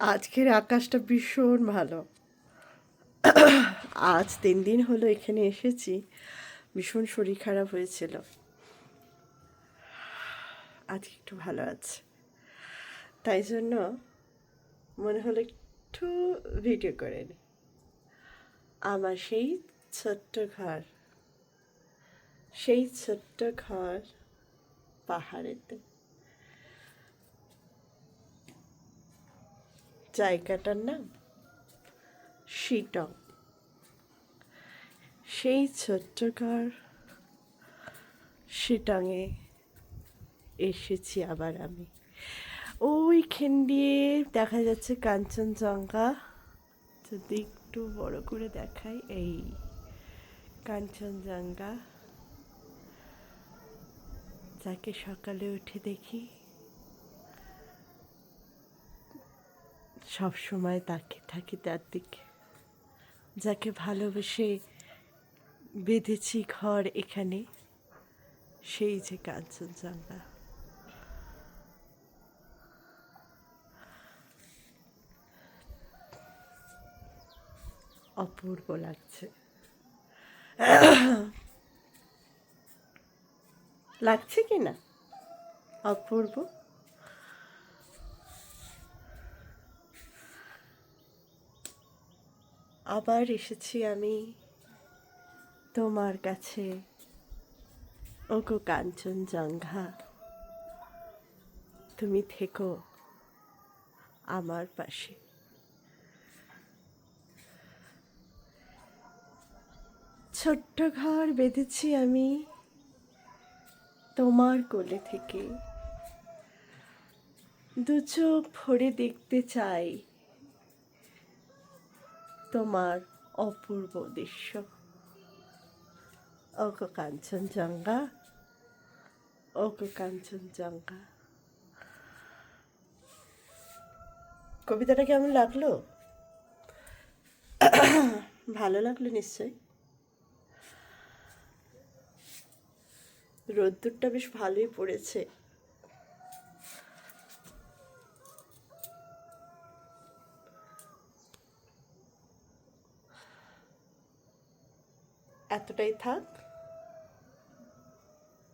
আজকের আকাশটা ভীষণ ভালো। আজ 3 দিন হলো এখানে এসেছি, ভীষণ শরীর খারাপ হয়েছিল। আজকে একটু ভালো আছে, তাই জন্য মনে হলো একটু ভিডিও করে নি। আমার সেই ছোট্ট ঘর পাহাড়েতে। জায়গাটার নাম শিটং। সেই ছোট্ট ঘর শিটংয়ে এসেছি আবার আমি। ওইখান দিয়ে দেখা যাচ্ছে কাঞ্চনজঙ্ঘা। যদি একটু বড় করে দেখাই, এই কাঞ্চনজঙ্ঘা, যাকে সকালে উঠে দেখি সব সময় তাকে থাকি তার দিকে, যাকে ভালোবেসে বেঁধেছি ঘর এখানে, সেই যে কাঞ্চনজঙ্ঘা। অপূর্ব লাগছে, লাগছে কি না অপূর্ব? আবার এসেছি আমি তোমার কাছে, ওগো কাঞ্চনজঙ্ঘা, তুমি থেকো আমার পাশে। ছোট্ট ঘর বেঁধেছি আমি তোমার কোলে থেকে, দু চোখ ভরে দেখতে চাই তোমার অপূর্ব দৃশ্য। ওগো কাঞ্চনজঙ্ঘা, ওগো কাঞ্চনজঙ্ঘা। কবিতাটা কেমন লাগলো? ভালো লাগলো নিশ্চয়ই। রোদ্দুরটা বেশ ভালোই পড়েছে। এতটাই থাক।